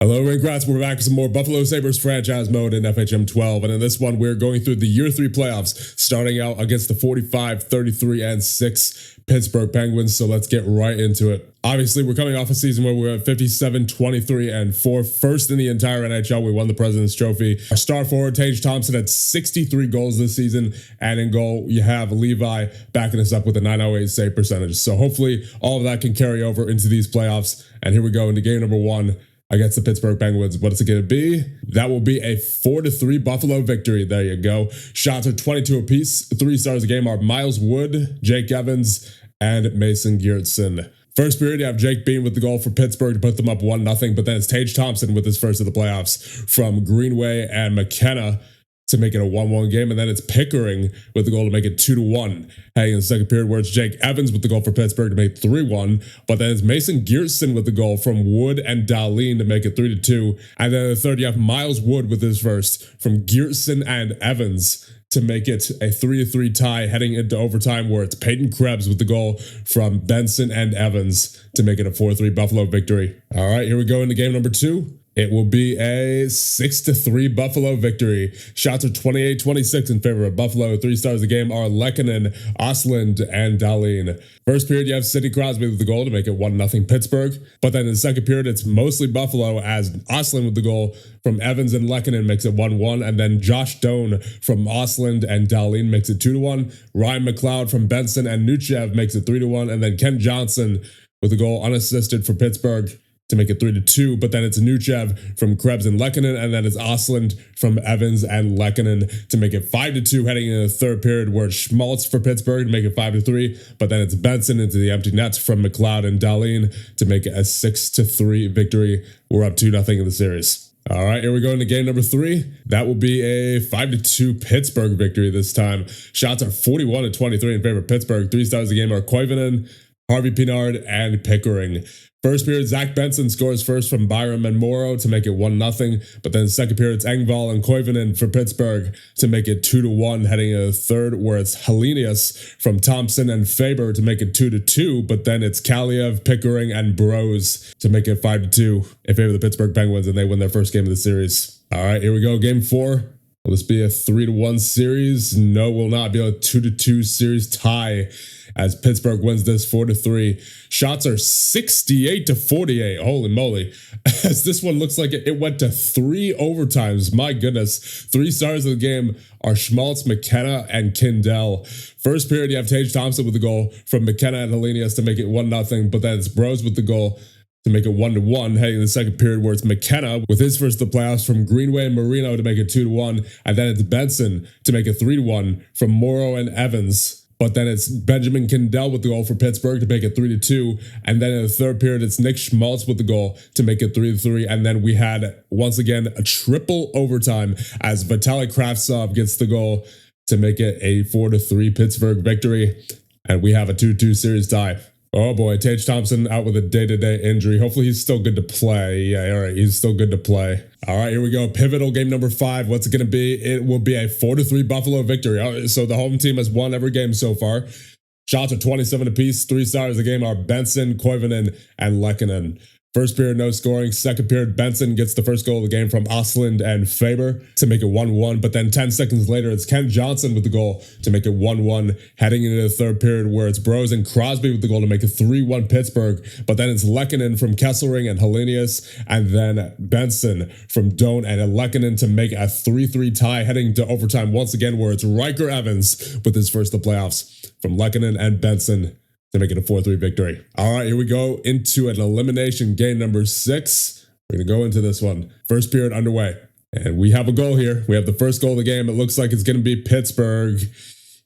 Hello, Ringrats. We're back with some more Buffalo Sabres franchise mode in FHM 12. And in this one, we're going through the Year 3 playoffs, starting out against the 45, 33, and 6 Pittsburgh Penguins. So let's get right into it. Obviously, we're coming off a season where we're at 57, 23, and 4. First in the entire NHL. We won the President's Trophy. Our star forward, Tage Thompson, had 63 goals this season. And in goal, you have Levi backing us up with a .908 save percentage. So hopefully, all of that can carry over into these playoffs. And here we go into game number 1. Against the Pittsburgh Penguins. What is it going to be? That will be a 4-3 Buffalo victory. There you go. Shots are 22 apiece. 3 stars a game are Miles Wood, Jake Evans, and Mason Geertsen. First period, you have Jake Bean with the goal for Pittsburgh to put them up 1-0, but then it's Tage Thompson with his first of the playoffs from Greenway and McKenna to make it a 1-1 game, and then it's Pickering with the goal to make it 2-1. Heading in the second period, where it's Jake Evans with the goal for Pittsburgh to make 3-1, but then it's Mason Geertsen with the goal from Wood and Dahlin to make it 3-2, and then in the third, you have Miles Wood with his first from Geertsen and Evans to make it a 3-3 tie heading into overtime, where it's Peyton Krebs with the goal from Benson and Evans to make it a 4-3 Buffalo victory. All right, here we go into game number 2. It will be a 6-3 Buffalo victory. Shots are 28-26 in favor of Buffalo. 3 stars a game are Lehkonen, Ostlund, and Dahlin. First period, you have Sidney Crosby with the goal to make it 1-0 Pittsburgh. But then in the second period, it's mostly Buffalo, as Ostlund with the goal from Evans and Lehkonen makes it 1-1. And then Josh Doan from Ostlund and Dahlin makes it 2-1. Ryan McLeod from Benson and Nuchev makes it 3-1. And then Ken Johnson with the goal unassisted for Pittsburgh to make it 3-2, but then it's Nuchev from Krebs and Lehkonen, and then it's Ostlund from Evans and Lehkonen to make it 5-2 heading into the third period, where it's Schmaltz for Pittsburgh to make it 5-3, but then it's Benson into the empty nets from McLeod and Dahlin to make it a 6-3 victory. We're up 2-0 in the series. All right, here we go into game number 3. That will be a 5-2 Pittsburgh victory this time. Shots are 41-23 in favor of Pittsburgh. 3 stars a game are Koivunen, Harvey Pinard, and Pickering. First period, Zach Benson scores first from Byram and Morrow to make it 1-0, but then the second period, it's Engvall and Koivunen for Pittsburgh to make it 2-1, heading into the third, where it's Helenius from Thompson and Faber to make it 2-2, but then it's Kaliev, Pickering, and Bros to make it 5-2 in favor of the Pittsburgh Penguins, and they win their first game of the series. All right, here we go, game 4. Will this be a 3-1 series? No, will not be a 2-2 series tie, as Pittsburgh wins this 4-3. Shots are 68-48. Holy moly. As this one looks like it went to 3 overtimes. My goodness. 3 stars of the game are Schmaltz, McKenna, and Kindell. First period, you have Tage Thompson with the goal from McKenna and Helenius to make it 1-0, but then it's Bros with the goal to make it 1-1, heading in the second period, where it's McKenna with his first of the playoffs from Greenway and Marino to make it 2-1, and then it's Benson to make it 3-1 from Morrow and Evans. But then it's Benjamin Kindell with the goal for Pittsburgh to make it 3-2. And then in the third period, it's Nick Schmaltz with the goal to make it 3-3. And then we had, once again, a triple overtime as Vitaly Kravtsov gets the goal to make it a 4-3 Pittsburgh victory. And we have a 2-2 series tie. Oh boy, Tage Thompson out with a day-to-day injury. Hopefully he's still good to play. Yeah, all right, he's still good to play. All right, here we go. Pivotal game number 5. What's it going to be? It will be a 4-3 Buffalo victory. So the home team has won every game so far. Shots are 27 apiece. 3 stars of the game are Benson, Koivunen, and Lehkonen. First period, no scoring. Second period, Benson gets the first goal of the game from Ostlund and Faber to make it 1-1. But then 10 seconds later, it's Ken Johnson with the goal to make it 1-1. Heading into the third period, where it's Bros and Crosby with the goal to make it 3-1 Pittsburgh. But then it's Lehkonen from Kesselring and Helenius. And then Benson from Doan and Lehkonen to make a 3-3 tie heading to overtime once again, where it's Riker Evans with his first of the playoffs from Lehkonen and Benson to make it a 4-3 victory. All right, here we go into an elimination game number 6. We're going to go into this one. First period underway. And we have a goal here. We have the first goal of the game. It looks like it's going to be Pittsburgh.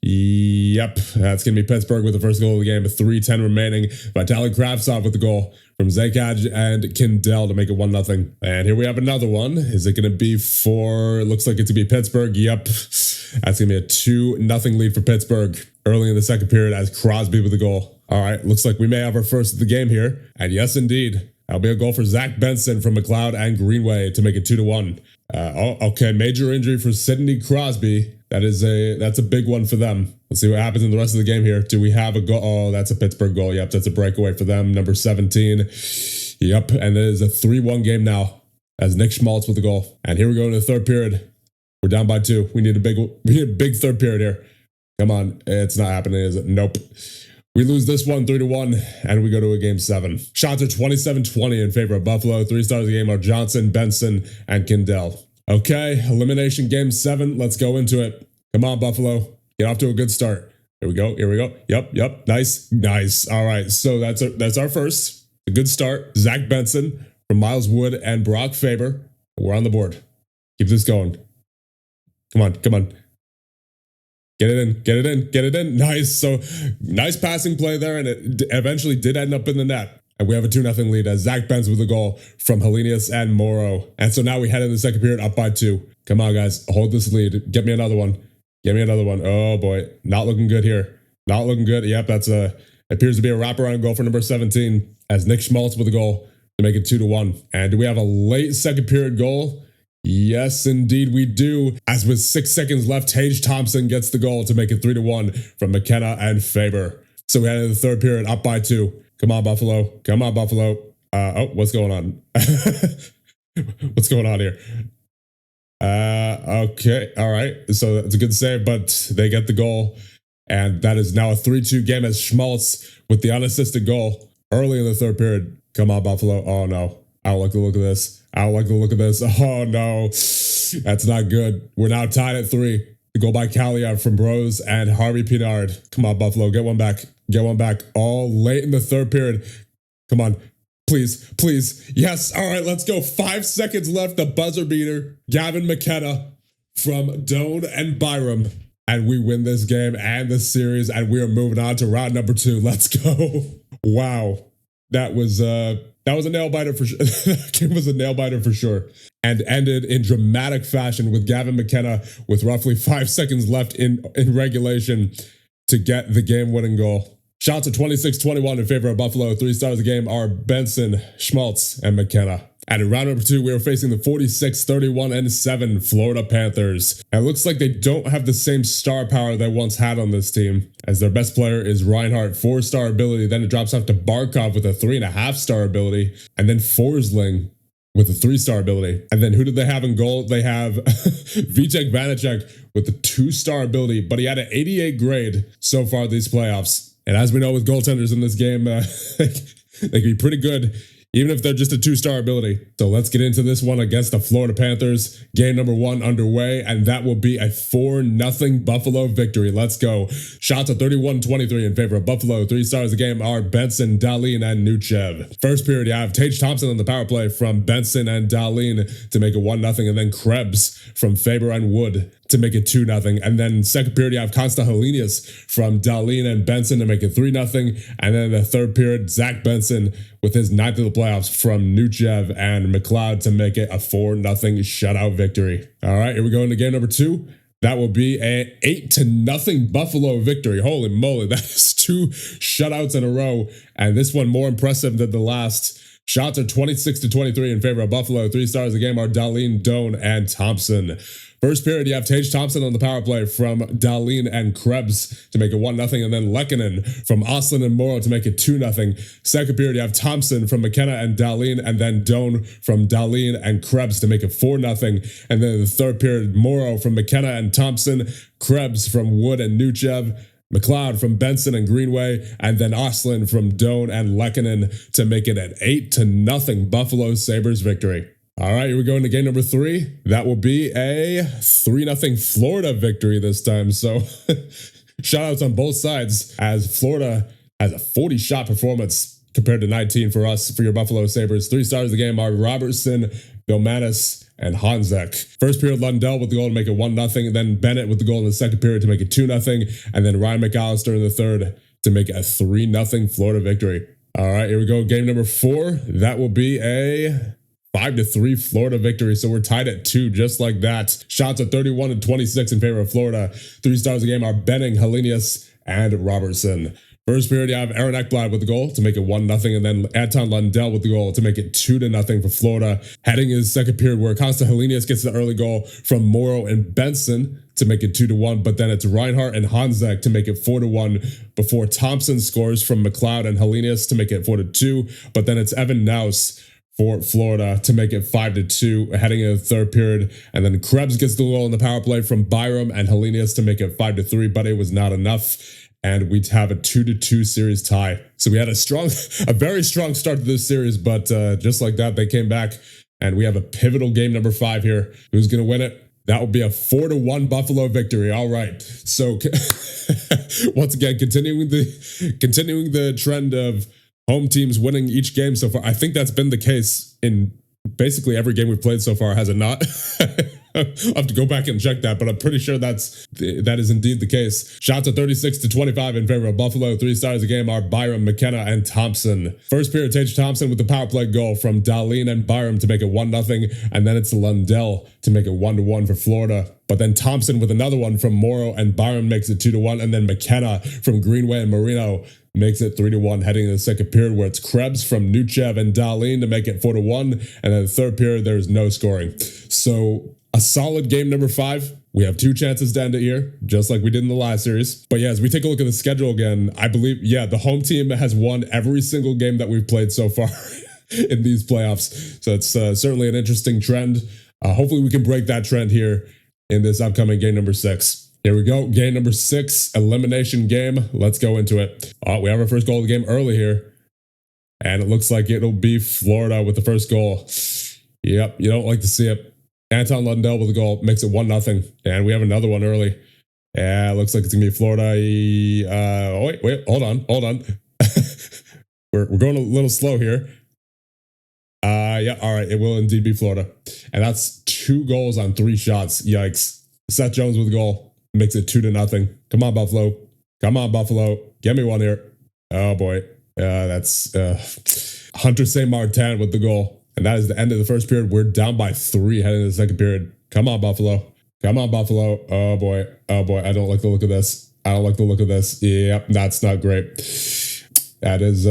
Yep, that's going to be Pittsburgh with the first goal of the game. 3:10 remaining. Vitaly Kravtsov with the goal from Zakaj and Kindell to make it 1-0. And here we have another one. Is it going to be for, it looks like it's going to be Pittsburgh. Yep, that's going to be a 2-0 lead for Pittsburgh early in the second period as Crosby with the goal. All right, looks like we may have our first of the game here. And yes, indeed, that'll be a goal for Zach Benson from McLeod and Greenway to make it 2-1. Okay, major injury for Sidney Crosby. That's a big one for them. Let's see what happens in the rest of the game here. Do we have a goal? Oh, that's a Pittsburgh goal. Yep, that's a breakaway for them. Number 17. Yep, and it is a 3-1 game now. as Nick Schmaltz with the goal. And here we go in the third period. We're down by 2. We need a big third period here. Come on. It's not happening, is it? Nope. We lose this one 3-1, and we go to a game 7. Shots are 27-20 in favor of Buffalo. 3 stars of the game are Johnson, Benson, and Kindell. Okay, elimination game 7. Let's go into it. Come on, Buffalo. Get off to a good start. Here we go. Here we go. Yep. Nice. All right. So that's our first. A good start. Zach Benson from Miles Wood and Brock Faber. We're on the board. Keep this going. Come on. Get it in. Nice. So nice passing play there, and it eventually did end up in the net. And we have a 2-0 lead as Zach Benson with a goal from Helenius and Morrow. And so now we head in the second period up by 2. Come on, guys. Hold this lead. Get me another one. Oh, boy. Not looking good here. Not looking good. Yep, that's appears to be a wraparound goal for number 17 as Nick Schmaltz with a goal to make it 2-1. And do we have a late second period goal? Yes, indeed we do. As with 6 seconds left, Tage Thompson gets the goal to make it 3-1 from McKenna and Faber. So we head into the third period up by 2. Come on, Buffalo. What's going on? What's going on here? Okay. All right. So it's a good save, but they get the goal. And that is now a 3-2 game as Schmaltz with the unassisted goal early in the third period. Come on, Buffalo. Oh, no. I don't like the look of this. Oh, no. That's not good. We're now tied at 3. The goal by Kaliev from Bros and Harvey Pinard. Come on, Buffalo. Get one back. All late in the third period. Come on. Please. Yes. All right, let's go. 5 seconds left. The buzzer beater. Gavin McKenna from Doan and Byram. And we win this game and this series. And we are moving on to round number 2. Let's go. Wow. That was a nail biter for sure. That game was a nail biter for sure. And ended in dramatic fashion with Gavin McKenna with roughly 5 seconds left in regulation to get the game-winning goal. Shots at 26-21 in favor of Buffalo. 3 stars of the game are Benson, Schmaltz, and McKenna. And in round number 2, we are facing the 46-31-7 Florida Panthers. And it looks like they don't have the same star power they once had on this team, as their best player is Reinhardt, 4-star ability. Then it drops off to Barkov with a 3.5-star ability. And then Forsling with a 3-star ability. And then who did they have in goal? They have Vitek Vanacek with a 2-star ability, but he had an 88 grade so far these playoffs. And as we know with goaltenders in this game, they can be pretty good, even if they're just a 2-star ability. So let's get into this one against the Florida Panthers. Game number 1 underway, and that will be a 4-0 Buffalo victory. Let's go. Shots at 31-23 in favor of Buffalo. 3 stars of the game are Benson, Dahlin, and Nuchev. First period, you have Tage Thompson on the power play from Benson and Dahlin to make it 1-0, and then Krebs from Faber and Wood to make it 2-0. And then second period, you have Constant Helenius from Dahlin and Benson to make it 3-0. And then the third period, Zach Benson with his 9th of the playoffs from Nuchev and McLeod to make it a 4-0 shutout victory. All right, here we go into game number 2. That will be a 8-0 Buffalo victory. Holy moly, that is 2 shutouts in a row. And this one more impressive than the last. Shots are 26-23 in favor of Buffalo. 3 stars of the game are Dahlin, Doan, and Thompson. First period, you have Tage Thompson on the power play from Dahlin and Krebs to make it 1-0, and then Lehkonen from Oslin and Morrow to make it 2-0. Second period, you have Thompson from McKenna and Dahlin, and then Doan from Dahlin and Krebs to make it 4-0. And then in the third period, Morrow from McKenna and Thompson, Krebs from Wood and Nuchev, McLeod from Benson and Greenway, and then Oslin from Doan and Lehkonen to make it an 8-0 Buffalo Sabres victory. All right, here we go into game number 3. That will be a 3-0 Florida victory this time. So shout-outs on both sides as Florida has a 40-shot performance compared to 19 for us, for your Buffalo Sabres. 3 stars of the game are Robertson, Bilmanis, and Hanzek. First period, Lundell with the goal to make it 1-0, and then Bennett with the goal in the second period to make it 2-0, and then Ryan McAllister in the third to make it a 3-0 Florida victory. All right, here we go. Game number 4. That will be a 5-3 Florida victory. So we're tied at 2, just like that. Shots at 31-26 in favor of Florida. 3 stars of the game are Benning, Helenius, and Robertson. First period, you have Aaron Ekblad with the goal to make it 1-0, and then Anton Lundell with the goal to make it 2-0 for Florida. Heading in the second period, where Constant Helenius gets the early goal from Morrow and Benson to make it 2-1, but then it's Reinhardt and Hanzek to make it 4-1 before Thompson scores from McLeod and Helenius to make it 4-2, but then it's Evan Naus for Florida to make it 5-2 heading into the third period. And then Krebs gets the goal in the power play from Byram and Hellenius to make it 5-3, but it was not enough. And we'd have a 2-2 series tie. So we had a very strong start to this series, but just like that, they came back. And we have a pivotal game number 5 here. Who's going to win it? That would be a 4-1 Buffalo victory. All right. So once again, continuing the trend of home teams winning each game so far. I think that's been the case in basically every game we've played so far, has it not? I'll have to go back and check that, but I'm pretty sure that is indeed the case. Shots at 36-25 in favor of Buffalo. 3 stars of the game are Byram, McKenna, and Thompson. First period, Tage Thompson with the power play goal from Darlene and Byram to make it 1-0, and then it's Lundell to make it 1-1 for Florida. But then Thompson with another one from Morrow and Byram makes it 2-1, and then McKenna from Greenway and Marino makes it 3-1 heading into the second period, where it's Krebs from Nuchev and Darlene to make it 4-1, and then the third period there's no scoring. So a solid game number 5. We have 2 chances to end it here, just like we did in the last series. But yeah, as we take a look at the schedule again, I believe, the home team has won every single game that we've played so far in these playoffs. So it's certainly an interesting trend. Hopefully we can break that trend here in this upcoming game number 6. Here we go. Game number 6, elimination game. Let's go into it. We have our first goal of the game early here. And it looks like it'll be Florida with the first goal. Yep, you don't like to see it. Anton Lundell with the goal makes it 1-0. And we have another one early. Yeah, it looks like it's going to be Florida. Wait, hold on. We're going a little slow here. Yeah, all right, it will indeed be Florida. And that's 2 goals on 3 shots. Yikes. Seth Jones with the goal makes it 2-0. Come on, Buffalo. Come on, Buffalo. Get me one here. Oh, boy. That's Hunter St. Martin with the goal. And that is the end of the first period. We're down by 3 heading into the second period. Come on, Buffalo. Come on, Buffalo. Oh, boy. Oh, boy. I don't like the look of this. Yep, that's not great. That is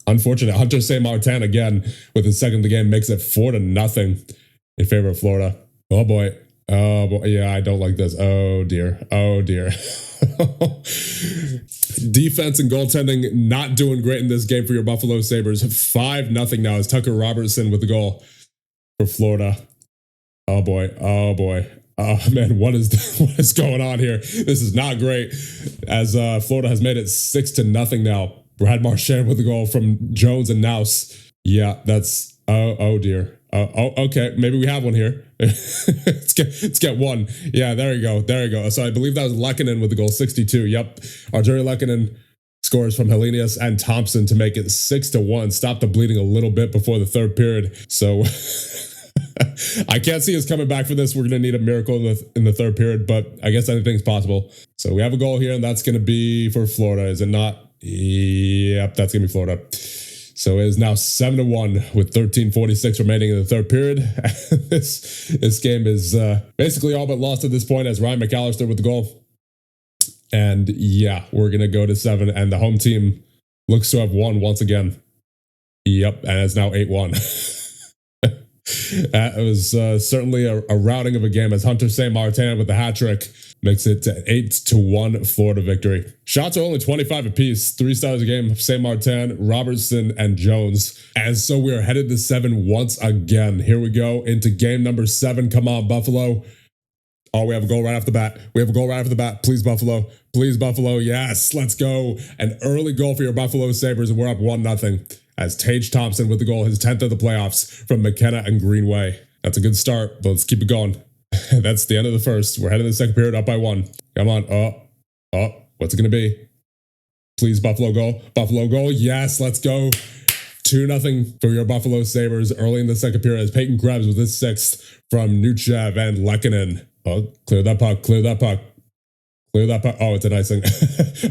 unfortunate. Hunter St. Martin again with his second of the game makes it 4-0 in favor of Florida. Oh, boy. Oh, boy. Yeah, I don't like this. Oh, dear. Defense and goaltending not doing great in this game for your Buffalo Sabres. 5-0 now as Tucker Robertson with the goal for Florida. Oh boy. Oh man, what is going on here? This is not great as Florida has made it 6-0 now. Brad Marchand with the goal from Jones and Naus. Yeah, that's oh dear. Okay, maybe we have one here. Let's get one. Yeah, there you go. So I believe that was Lehkonen with the goal, 62. Yep, Arturi Lehkonen scores from Hellenius and Thompson to make it 6-1. Stop the bleeding a little bit before the third period. So I can't see us coming back for this. We're going to need a miracle in the third period, but I guess anything's possible. So we have a goal here, and that's going to be for Florida, is it not? Yep, that's going to be Florida. So it is now 7-1 with 13:46 remaining in the third period. This game is basically all but lost at this point as Ryan McAllister with the goal. And yeah, we're going to go to 7, and the home team looks to have won once again. Yep, and it's now 8-1. That was certainly a routing of a game as Hunter St. Martin with the hat trick makes it to 8-1 Florida victory. Shots are only 25 apiece. 3 stars a game. St. Martin, Robertson, and Jones. And so we are headed to 7 once again. Here we go into game number 7. Come on, Buffalo. Oh, we have a goal right off the bat. Please, Buffalo. Yes, let's go. An early goal for your Buffalo Sabres, and we're up 1-0. As Tage Thompson with the goal, his 10th of the playoffs from McKenna and Greenway. That's a good start, but let's keep it going. That's the end of the first. We're heading to the second period up by 1. Come on. What's it going to be? Please, Buffalo goal. Yes, let's go. 2-0 for your Buffalo Sabres early in the second period as Peyton Krebs with his 6th from Nuchev and Lehkonen. Oh, clear that puck. Oh, it's an icing.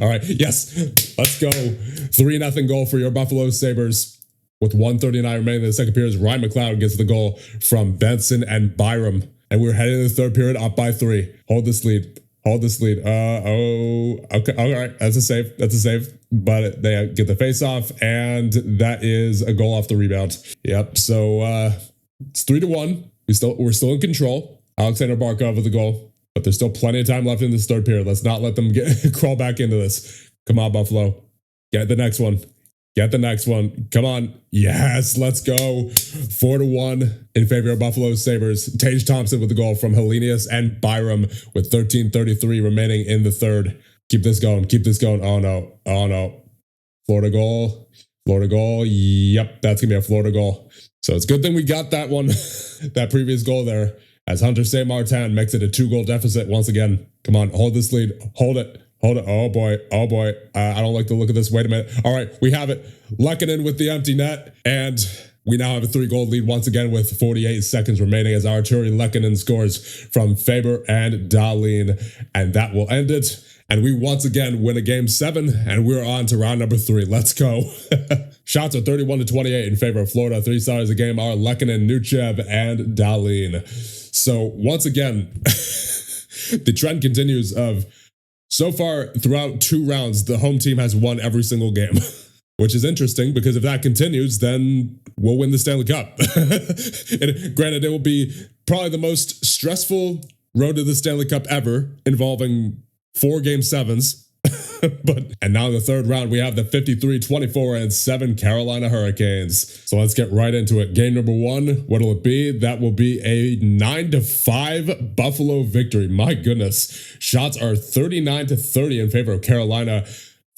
All right. Yes. Let's go. 3-0 goal for your Buffalo Sabres. With 1:39 remaining in the second period, Ryan McLeod gets the goal from Benson and Byram. And we're heading to the third period up by 3. Hold this lead. Okay. All right. That's a save. But they get the face off, and that is a goal off the rebound. Yep. So it's 3-1. We're still in control. Alexander Barkov with the goal. But there's still plenty of time left in this third period. Let's not let them crawl back into this. Come on, Buffalo. Get the next one. Get the next one. Come on. Yes, let's go. 4-1 in favor of Buffalo Sabres. Tage Thompson with the goal from Hellenius and Byram with 13:33 remaining in the third. Keep this going. Keep this going. Oh, no. Oh, no. Florida goal. Florida goal. Yep, that's going to be a Florida goal. So it's a good thing we got that one, that previous goal there, as Hunter St. Martin makes it a 2-goal deficit once again. Come on, hold this lead. Hold it. Hold it. Oh, boy. Oh, boy. I don't like the look of this. Wait a minute. All right, we have it. Lehkonen with the empty net. And we now have a 3-goal lead once again with 48 seconds remaining as Arturi Lehkonen scores from Faber and Dahlin. And that will end it. And we once again win a game 7, and we're on to round number 3. Let's go. Shots are 31-28 in favor of Florida. 3 stars a game are Lehkonen, Nuchev, and Dahlin. So once again, the trend continues of so far throughout 2 rounds, the home team has won every single game, which is interesting because if that continues, then we'll win the Stanley Cup. And granted, it will be probably the most stressful road to the Stanley Cup ever, involving 4 game 7s. And now in the third round, we have the 53-24-7 Carolina Hurricanes. So let's get right into it. Game number 1, what'll it be? That will be a 9-5 Buffalo victory. My goodness. Shots are 39-30 in favor of Carolina.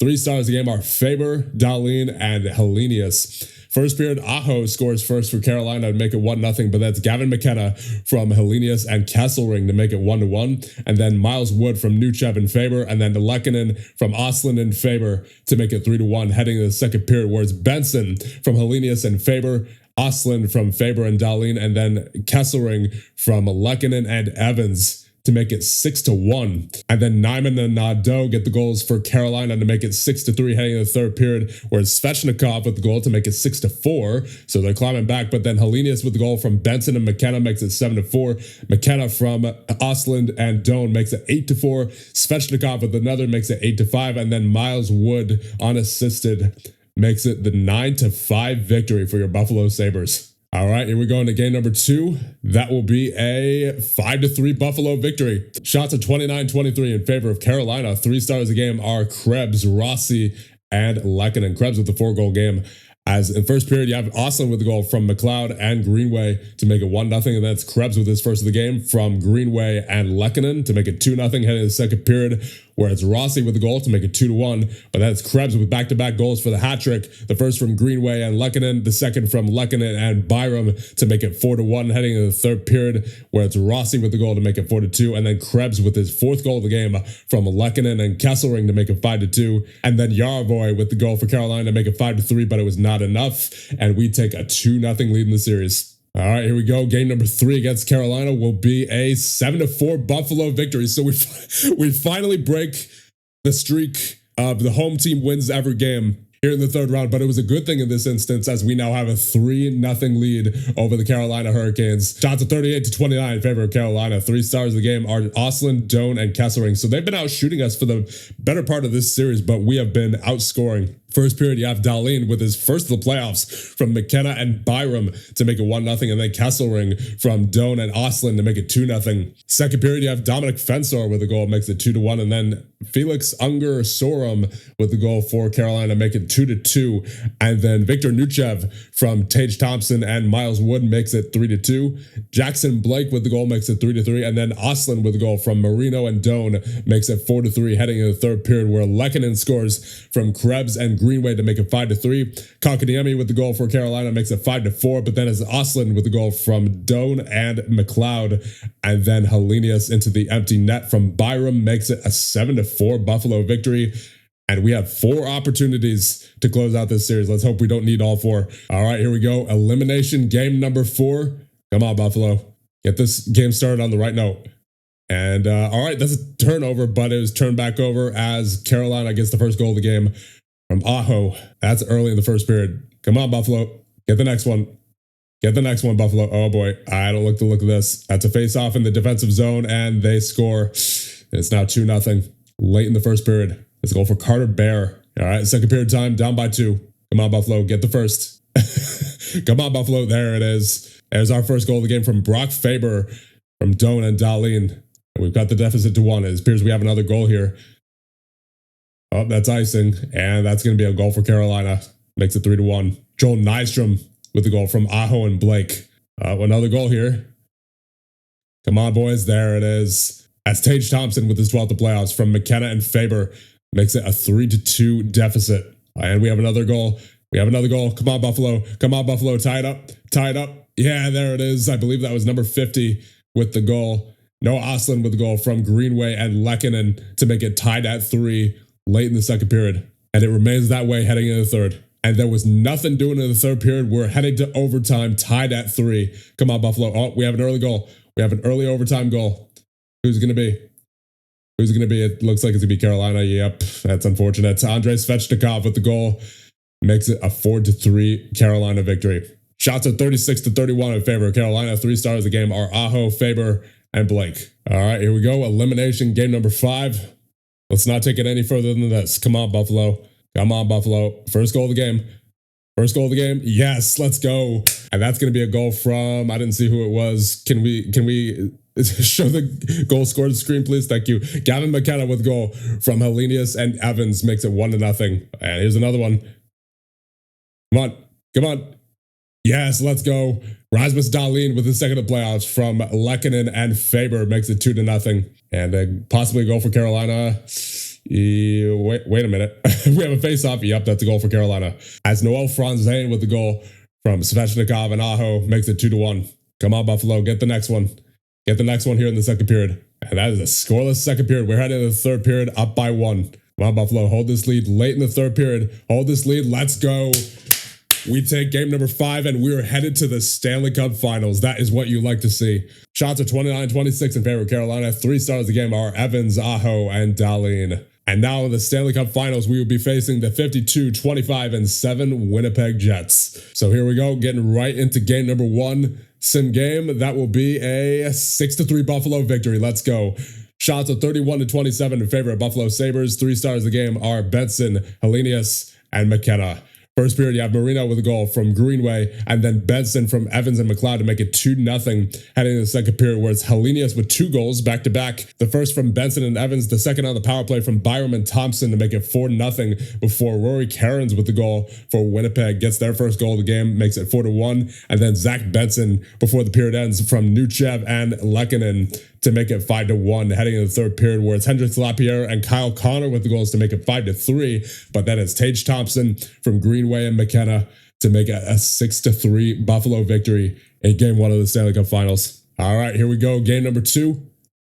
3 stars of the game are Faber, Dahlin, and Hellenius. First period, Aho scores first for Carolina to make it 1-0, but that's Gavin McKenna from Hellenius and Kesselring to make it 1-1. And then Miles Wood from Nuchev and Faber, and then Lehkonen from Oslin and Faber to make it 3-1, heading to the second period, where it's Benson from Hellenius and Faber, Oslin from Faber and Dahlin, and then Kesselring from Lehkonen and Evans to make it 6-1. And then Nyman and Nadeau get the goals for Carolina to make it 6-3 heading into the third period, where it's Svechnikov with the goal to make it 6-4. So they're climbing back, but then Hellenius with the goal from Benson and McKenna makes it 7-4. McKenna from Osland and Doan makes it 8-4. Svechnikov with another makes it 8-5. And then Miles Wood, unassisted, makes it the 9-5 victory for your Buffalo Sabres. All right, here we go into game number 2. That will be a 5-3 Buffalo victory. Shots are 29-23 in favor of Carolina. 3 stars a game are Krebs, Rossi, and Lehkonen. Krebs with the 4-goal game. As in first period, you have Oslin with the goal from McLeod and Greenway to make it 1-0. And that's Krebs with his first of the game from Greenway and Lehkonen to make it 2-0 heading to the second period, where it's Rossi with the goal to make it 2-1. But that's Krebs with back-to-back goals for the hat trick. The first from Greenway and Lehkonen, the second from Lehkonen and Byram to make it 4-1 heading into the third period, where it's Rossi with the goal to make it 4-2. And then Krebs with his 4th goal of the game from Lehkonen and Kesselring to make it 5-2. And then Yarvoy with the goal for Carolina to make it 5-3, but it was not enough, and we take a 2-0 lead in the series. All right, here we go. Game number 3 against Carolina will be a 7-4 Buffalo victory. So we finally break the streak of the home team wins every game here in the third round, but it was a good thing in this instance as we now have a 3-0 lead over the Carolina Hurricanes. Shots of 38-29 in favor of Carolina. 3 stars of the game are Oslin, Doan, and Kesselring. So they've been out shooting us for the better part of this series, but we have been outscoring. First period, you have Dahlin with his first of the playoffs from McKenna and Byram to make it 1-0, and then Kesselring from Doan and Oslin to make it 2-0. Second period, you have Dominic Fensor with a goal, makes it 2-1, and then Felix Unger Sorum with the goal for Carolina, make it 2-2, and then Victor Nuchev from Tage Thompson and Miles Wood makes it 3-2. Jackson Blake with the goal makes it 3-3, and then Oslin with the goal from Marino and Doan makes it 4-3 heading into the third period, where Lehkonen scores from Krebs and Greenway to make it 5-3. Kotkaniemi with the goal for Carolina makes it 5-4, but then it's Oslin with the goal from Doan and McLeod, and then Hellenius into the empty net from Byram makes it a 7-4 Buffalo victory. And we have 4 opportunities to close out this series. Let's hope we don't need all 4. All right, here we go. Elimination game number 4. Come on, Buffalo. Get this game started on the right note. And all right, that's a turnover, but it was turned back over as Carolina gets the first goal of the game from Aho. That's early in the first period. Come on, Buffalo. Get the next one. Get the next one, Buffalo. Oh, boy. I don't like the look of this. That's a face-off in the defensive zone, and they score. It's now 2-0 late in the first period. Let's go for Carter Bear. All right, second period time, down by 2. Come on, Buffalo. Get the first. Come on, Buffalo. There it is. There's our first goal of the game from Brock Faber from Doan and Dahlin. We've got the deficit to 1. It appears we have another goal here. Oh, that's icing, and that's going to be a goal for Carolina. makes it 3-1. Joel Nystrom with the goal from Aho and Blake. Another goal here. Come on, boys. There it is. As Tage Thompson with his 12th of playoffs from McKenna and Faber makes it a 3-2 deficit. And we have another goal. Come on, Buffalo. Tie it up. Yeah, there it is. I believe that was number 50 with the goal. Noah Ostlund with the goal from Greenway and Lehkonen to make it tied at 3 late in the second period. And it remains that way heading into the third. And there was nothing doing in the third period. We're heading to overtime, tied at 3. Come on, Buffalo. Oh, we have an early goal. We have an early overtime goal. Who's it going to be? It looks like it's going to be Carolina. Yep, that's unfortunate. Andrei Svechnikov with the goal makes it a 4-3 Carolina victory. Shots are 36-31 in favor of Carolina. 3 stars of the game are Aho, Faber, and Blake. All right, here we go. Elimination game number 5. Let's not take it any further than this. Come on, Buffalo. First goal of the game. Yes, let's go. And that's going to be a goal from, I didn't see who it was. Can we show the goal scored screen, please? Thank you. Gavin McKenna with goal from Helenius and Evans makes it 1-0. And here's another one. Come on. Yes, let's go. Rasmus Dahlin with his second of playoffs from Lehkonen and Faber makes it 2-0. And possibly a goal for Carolina. Wait a minute. We have a face-off. Yep, that's a goal for Carolina. As Noel Franzane with the goal from Svechnikov and Aho makes it 2-1. Come on, Buffalo. Get the next one. Here in the second period. And that is a scoreless second period. We're heading into the third period up by 1. Come on, Buffalo. Hold this lead late in the third period. Let's go. We take game number 5 and we're headed to the Stanley Cup Finals. That is what you like to see. Shots are 29-26 in favor of Carolina. 3 stars of the game are Evans, Aho, and Dahlin. And now in the Stanley Cup Finals, we will be facing the 52-25-7 Winnipeg Jets. So here we go, getting right into game number 1. Sim game, that will be a 6-3 Buffalo victory. Let's go. Shots are 31-27 in favor of Buffalo Sabres. 3 stars of the game are Benson, Helenius, and McKenna. First period, you have Marino with a goal from Greenway, and then Benson from Evans and McLeod to make it 2-0. Heading into the second period, where it's Helenius with 2 goals back-to-back. The first from Benson and Evans, the second on the power play from Byram and Thompson to make it 4-0, before Rory Cairns with the goal for Winnipeg gets their first goal of the game, makes it 4-1. And then Zach Benson, before the period ends, from Nuchev and Lehkonen to make it 5-1, heading into the third period, where it's Hendrix Lapierre and Kyle Connor with the goals to make it 5-3. But then it's Tage Thompson from Greenway and McKenna to make it a 6-3 Buffalo victory in game 1 of the Stanley Cup Finals. All right, here we go. Game number 2.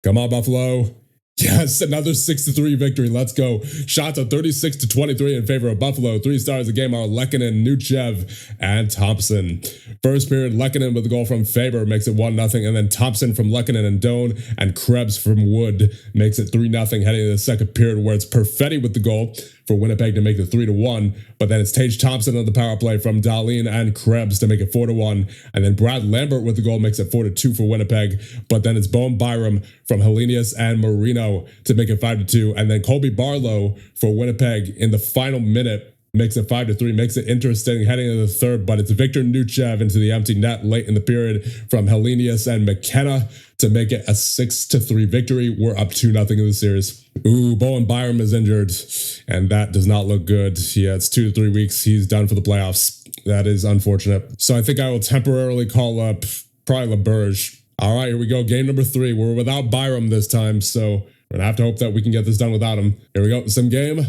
Come on, Buffalo. Yes, another 6-3 victory. Let's go. Shots are 36-23 in favor of Buffalo. 3 stars of the game are Lehkonen, Nuchev, and Thompson. First period, Lehkonen with a goal from Faber makes it 1-0, and then Thompson from Lehkonen and Doan, and Krebs from Wood makes it 3-0, heading to the second period, where it's Perfetti with the goal for Winnipeg to make it 3-1, but then it's Tage Thompson on the power play from Dahlin and Krebs to make it 4-1, and then Brad Lambert with the goal makes it 4-2 for Winnipeg, but then it's Bowen Byram from Helenius and Marino to make it 5-2, and then Colby Barlow for Winnipeg in the final minute makes it 5-3, makes it interesting heading into the third, but it's Victor Nuchev into the empty net late in the period from Helenius and McKenna to make it a 6-3 victory. We're up 2-0 in the series. Ooh, Bowen Byram is injured, and that does not look good. Yeah, it's 2 to 3 weeks. He's done for the playoffs. That is unfortunate. So I think I will temporarily call up probably LaBerge. All right, here we go. Game number 3. We're without Byram this time, so we're going to have to hope that we can get this done without him. Here we go. Sim game.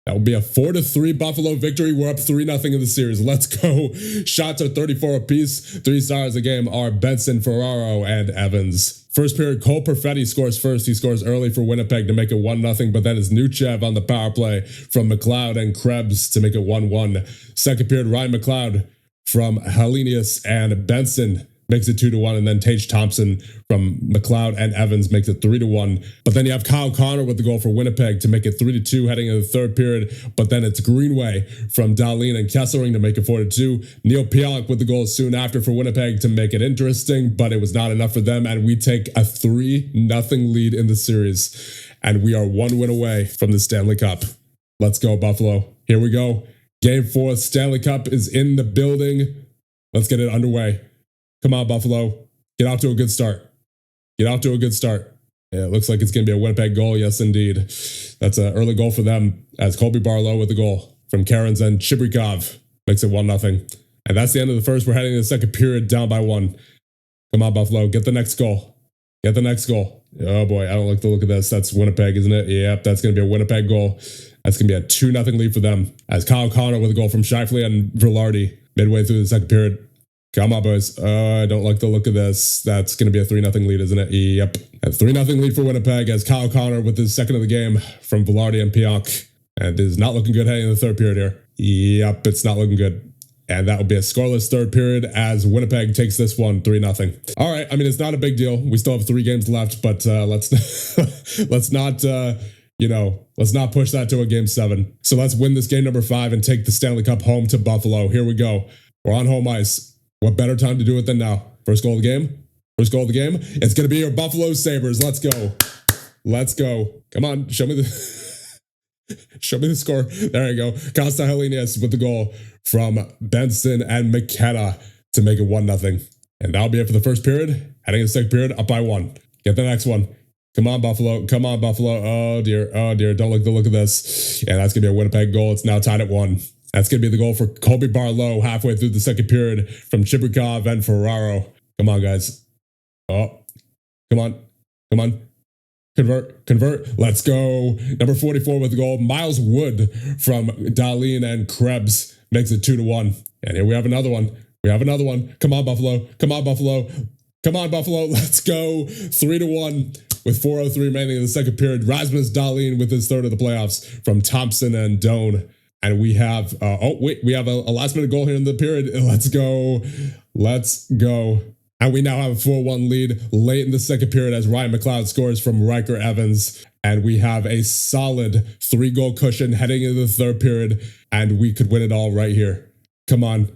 That will be a 4-3 Buffalo victory. We're up 3-0 in the series. Let's go. Shots are 34 apiece. 3 stars a game are Benson, Ferraro, and Evans. First period, Cole Perfetti scores first. He scores early for Winnipeg to make it 1-0, but then it's Nuchev on the power play from McLeod and Krebs to make it 1-1. Second period, Ryan McLeod from Helenius and Benson makes it 2-1, and then Tage Thompson from McLeod and Evans makes it 3-1. But then you have Kyle Connor with the goal for Winnipeg to make it 3-2 heading into the third period. But then it's Greenway from Dahlin and Kesselring to make it 4-2. Neil Pionk with the goal soon after for Winnipeg to make it interesting, but it was not enough for them, and we take a 3-0 lead in the series. And we are 1 win away from the Stanley Cup. Let's go, Buffalo. Here we go. Game 4, Stanley Cup is in the building. Let's get it underway. Come on, Buffalo. Get off to a good start. Yeah, it looks like it's going to be a Winnipeg goal. Yes, indeed. That's an early goal for them as Colby Barlow with the goal from Cairns and Chibrikov Makes it 1-0. And that's the end of the first. We're heading to the second period, down by 1. Come on, Buffalo. Get the next goal. Get the next goal. Oh, boy. I don't like the look of this. That's Winnipeg, isn't it? Yep, that's going to be a Winnipeg goal. That's going to be a 2-0 lead for them. As Kyle Connor with a goal from Scheifele and Velarde midway through the second period. Come on, boys. I don't like the look of this. That's going to be a 3-0 lead, isn't it? Yep. A 3-0 lead for Winnipeg as Kyle Connor with his second of the game from Velarde and Pionk. And it is not looking good heading in the third period here. Yep, it's not looking good. And that will be a scoreless third period as Winnipeg takes this one 3-0. All right. I mean, it's not a big deal. We still have 3 games left, but let's not push that to a game 7. So let's win this game number 5 and take the Stanley Cup home to Buffalo. Here we go. We're on home ice. What better time to do it than now? First goal of the game. First goal of the game. It's going to be your Buffalo Sabres. Let's go. Let's go. Come on. Show me the score. There you go. Costa Helenius with the goal from Benson and McKenna to make it 1-0. And that'll be it for the first period. Heading to the second period, up by 1. Get the next one. Come on, Buffalo. Come on, Buffalo. Oh, dear. Oh, dear. Don't like the look of this. And that's going to be a Winnipeg goal. It's now tied at 1. That's going to be the goal for Colby Barlow halfway through the second period from Chibrikov and Ferraro. Come on, guys. Oh, come on. Come on. Convert. Let's go. Number 44 with the goal. Miles Wood from Dahlin and Krebs makes it 2-1. And here we have another one. Come on, Buffalo. Come on, Buffalo. Let's go. 3-1 with 4:03 remaining in the second period. Rasmus Dahlin with his third of the playoffs from Thompson and Doan. And we have, we have a last minute goal here in the period. Let's go. And we now have a 4-1 lead late in the second period as Ryan McLeod scores from Riker Evans. And we have a solid 3-goal cushion heading into the third period. And we could win it all right here. Come on.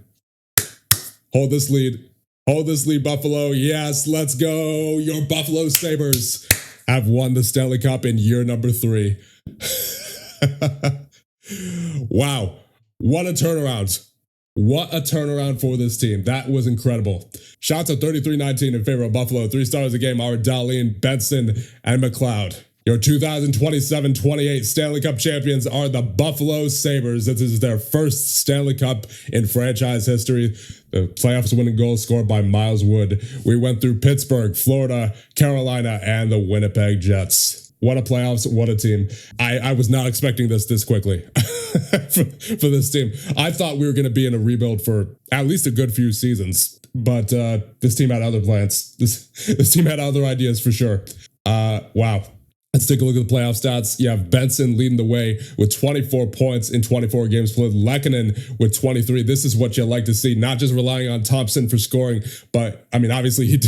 Hold this lead, Buffalo. Yes, let's go. Your Buffalo Sabres have won the Stanley Cup in year number 3. Wow. What a turnaround. What a turnaround for this team. That was incredible. Shots at 33-19 in favor of Buffalo. 3 stars a game are Dahlin, Benson, and McLeod. Your 2027-28 Stanley Cup champions are the Buffalo Sabres. This is their first Stanley Cup in franchise history. The playoffs winning goal scored by Miles Wood. We went through Pittsburgh, Florida, Carolina, and the Winnipeg Jets. What a playoffs, what a team. I was not expecting this quickly for this team. I thought we were going to be in a rebuild for at least a good few seasons, but this team had other plans. This team had other ideas for sure. Wow. Let's take a look at the playoff stats. You have Benson leading the way with 24 points in 24 games played. Lehkonen with 23. This is what you like to see, not just relying on Thompson for scoring, but I mean, obviously he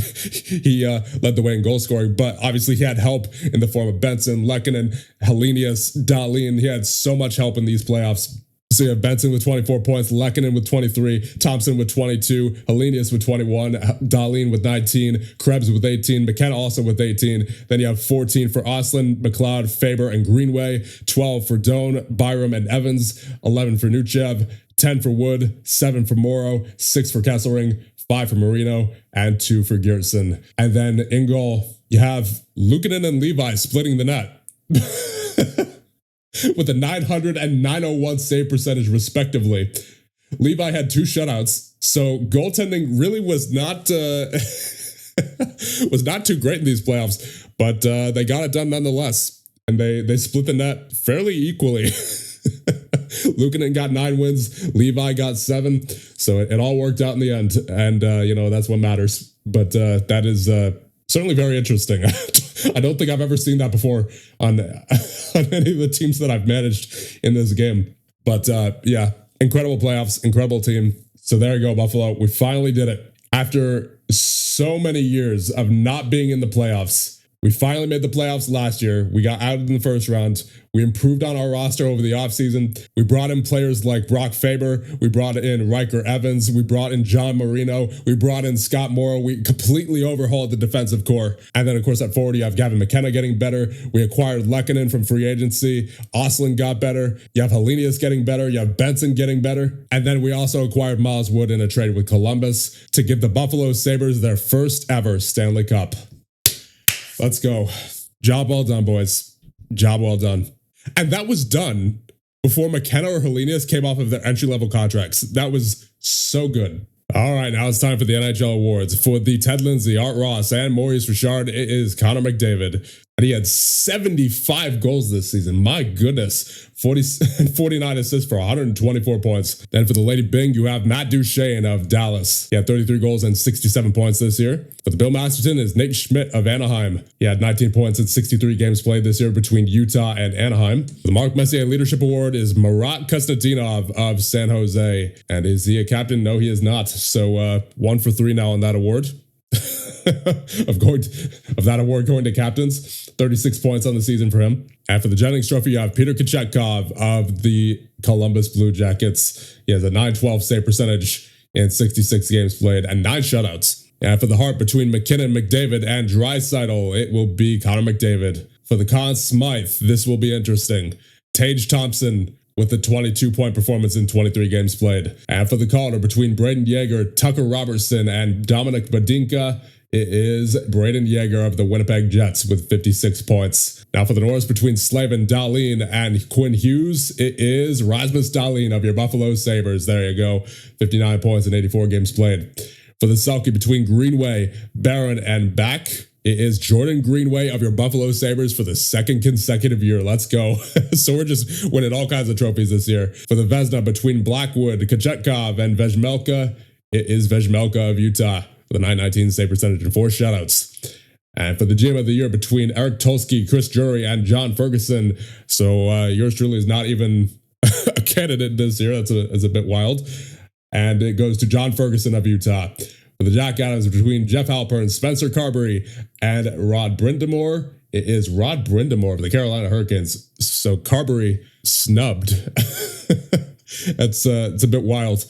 led the way in goal scoring, but obviously he had help in the form of Benson, Lehkonen, Helenius, Dahlin. He had so much help in these playoffs. So you have Benson with 24 points, Lehkonen with 23, Thompson with 22, Helenius with 21, Dahlin with 19, Krebs with 18, McKenna also with 18. Then you have 14 for Oslin, McLeod, Faber, and Greenway, 12 for Doan, Byram, and Evans, 11 for Nuchev, 10 for Wood, 7 for Morrow, 6 for Kesselring, 5 for Marino, and 2 for Geertsen. And then in goal, you have Luukkonen and Levi splitting the net. With a 900 and 901 save percentage, respectively. Levi had 2 shutouts, so goaltending really was not too great in these playoffs, but they got it done nonetheless, and they split the net fairly equally. Luukkonen got 9 wins, Levi got 7, so it all worked out in the end, and that's what matters. But that is certainly very interesting. I don't think I've ever seen that before on any of the teams that I've managed in this game. But yeah, incredible playoffs, incredible team. So there you go, Buffalo. We finally did it. After so many years of not being in the playoffs, we finally made the playoffs last year. We got out in the first round. We improved on our roster over the offseason. We brought in players like Brock Faber. We brought in Riker Evans. We brought in John Marino. We brought in Scott Morrow. We completely overhauled the defensive core. And then, of course, at forward, you have Gavin McKenna getting better. We acquired Lehkonen from free agency. Oslin got better. You have Helenius getting better. You have Benson getting better. And then we also acquired Miles Wood in a trade with Columbus to give the Buffalo Sabres their first ever Stanley Cup. Let's go. Job well done, boys. Job well done. And that was done before McKenna or Helenius came off of their entry-level contracts. That was so good. All right, now it's time for the NHL awards. For the Ted Lindsay, Art Ross, and Maurice Richard, it is Connor McDavid. And he had 75 goals this season. My goodness. 49 assists for 124 points. Then for the Lady Bing, you have Matt Duchene of Dallas. He had 33 goals and 67 points this year. For the Bill Masterton is Nate Schmidt of Anaheim. He had 19 points in 63 games played this year between Utah and Anaheim. The Mark Messier Leadership Award is Marat Konstantinov of San Jose. And is he a captain? No, he is not. So 1 for 3 now on that award. of that award going to captains. 36 points on the season for him. And for the Jennings Trophy, you have Peter Kochetkov of the Columbus Blue Jackets. He has a .912 save percentage in 66 games played and 9 shutouts. And for the Hart between McKinnon, McDavid, and Draisaitl, it will be Connor McDavid. For the Conn Smythe, this will be interesting. Tage Thompson with a 22-point performance in 23 games played. And for the Calder between Braden Yeager, Tucker Robertson, and Dominic Badinka, it is Braden Yeager of the Winnipeg Jets with 56 points. Now for the Norris between Slavin Dahlin and Quinn Hughes, it is Rasmus Dahlin of your Buffalo Sabres. There you go. 59 points in 84 games played. For the Selke between Greenway, Barron, and Back, it is Jordan Greenway of your Buffalo Sabres for the second consecutive year. Let's go. So we're just winning all kinds of trophies this year. For the Vezina between Blackwood, Kochetkov, and Vezmelka, it is Vezmelka of Utah for the .919 save percentage and 4 shutouts. And for the GM of the year between Eric Tulsky, Chris Drury, and John Ferguson. So yours truly is not even a candidate this year. That's a bit wild. And it goes to John Ferguson of Utah. For the Jack Adams between Jeff Halpern, Spencer Carberry, and Rod Brindamore, it is Rod Brindamore of the Carolina Hurricanes. So Carberry snubbed. It's a bit wild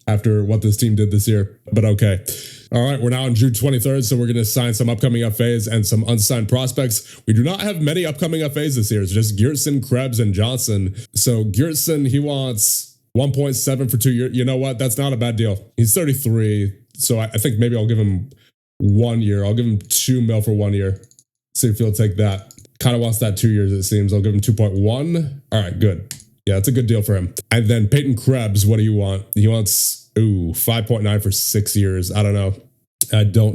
after what this team did this year, but okay. All right, we're now on June 23rd, so we're going to sign some upcoming FAs and some unsigned prospects. We do not have many upcoming FAs this year. It's just Geertsen, Krebs, and Johnson. So Geertsen, he wants 1.7 for 2 years. You know what? That's not a bad deal. He's 33. So I think maybe I'll give him 1 year. I'll give him $2 million for 1 year. See if he'll take that. Kind of wants that 2 years, it seems. I'll give him 2.1. All right, good. Yeah, it's a good deal for him. And then Peyton Krebs, what do you want? He wants, 5.9 for 6 years. I don't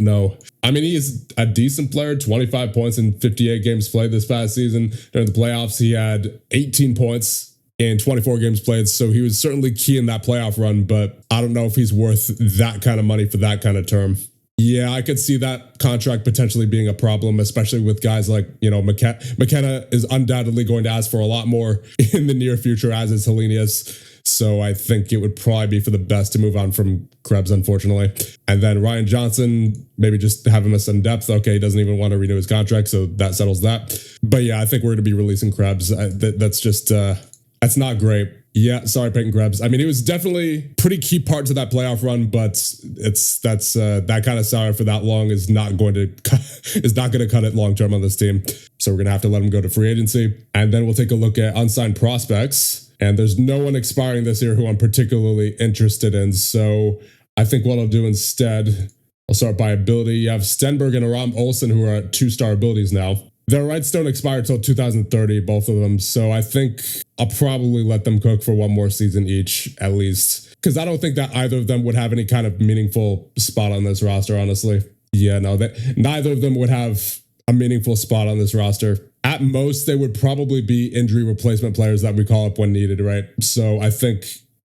know. I mean, he is a decent player, 25 points in 58 games played this past season. During the playoffs, he had 18 points in 24 games played, so he was certainly key in that playoff run, but I don't know if he's worth that kind of money for that kind of term. Yeah, I could see that contract potentially being a problem, especially with guys like, McKenna is undoubtedly going to ask for a lot more in the near future, as is Helenius. So I think it would probably be for the best to move on from Krebs, unfortunately. And then Ryan Johnson, maybe just have him as some depth. Okay, he doesn't even want to renew his contract, so that settles that. But yeah, I think we're going to be releasing Krebs. That's just... That's not great. Yeah, sorry, Peyton Krebs. I mean, it was definitely pretty key part to that playoff run, but that kind of salary for that long is not going to cut it long term on this team. So we're gonna have to let him go to free agency, and then we'll take a look at unsigned prospects. And there's no one expiring this year who I'm particularly interested in. So I think what I'll do instead, I'll start by ability. You have Stenberg and Aram Olsen, who are at 2-star abilities now. Their rights don't expire until 2030, both of them. So I think I'll probably let them cook for one more season each, at least. Because I don't think that either of them would have any kind of meaningful spot on this roster, honestly. Yeah, no, neither of them would have a meaningful spot on this roster. At most, they would probably be injury replacement players that we call up when needed, right? So I think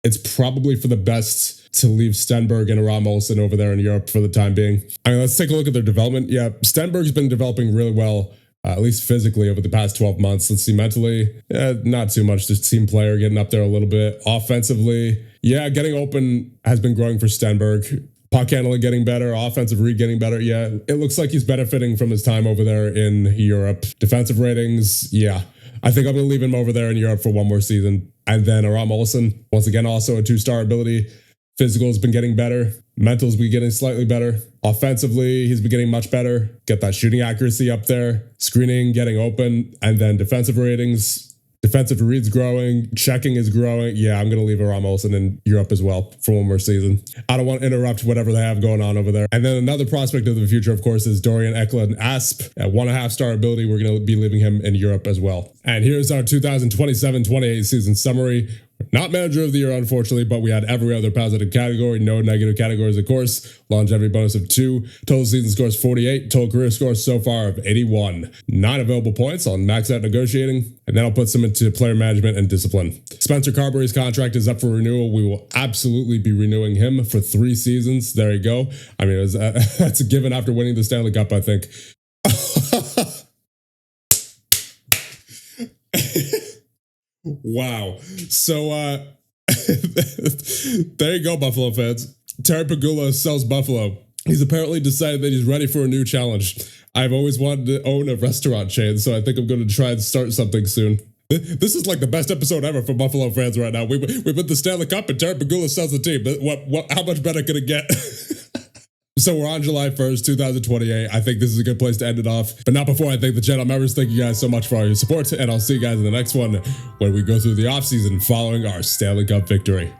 it's probably for the best to leave Stenberg and Aram Olsen over there in Europe for the time being. I mean, let's take a look at their development. Yeah, Stenberg's been developing really well. At least physically over the past 12 months. Let's see, mentally, not too much. Just team player getting up there a little bit. Offensively, yeah, getting open has been growing for Stenberg. Puck handling getting better. Offensive read getting better. Yeah, it looks like he's benefiting from his time over there in Europe. Defensive ratings, yeah. I think I'm going to leave him over there in Europe for one more season. And then Aram Olsen, once again, also a 2-star ability. Physical has been getting better. Mental's been getting slightly better. Offensively, he's been getting much better. Get that shooting accuracy up there. Screening, getting open. And then defensive ratings. Defensive reads growing. Checking is growing. Yeah, I'm going to leave Aram Olsen in Europe as well for one more season. I don't want to interrupt whatever they have going on over there. And then another prospect of the future, of course, is Dorian Eklund-Asp. At 1.5 star ability, we're going to be leaving him in Europe as well. And here's our 2027-28 season summary. Not manager of the year, unfortunately, but we had every other positive category, no negative categories, of course. Longevity bonus of 2, total season scores 48, total career scores so far of 81. 9 available points on max out negotiating, and that'll put some into player management and discipline. Spencer Carberry's contract is up for renewal. We will absolutely be renewing him for 3 seasons. There you go. I mean, that's a given after winning the Stanley Cup, I think. Wow. So, there you go, Buffalo fans. Terry Pegula sells Buffalo. He's apparently decided that he's ready for a new challenge. I've always wanted to own a restaurant chain, so I think I'm going to try and start something soon. This is like the best episode ever for Buffalo fans right now. We win the Stanley Cup and Terry Pegula sells the team. How much better could it get? So we're on July 1st, 2028. I think this is a good place to end it off. But not before I thank the channel members. Thank you guys so much for all your support. And I'll see you guys in the next one when we go through the offseason following our Stanley Cup victory.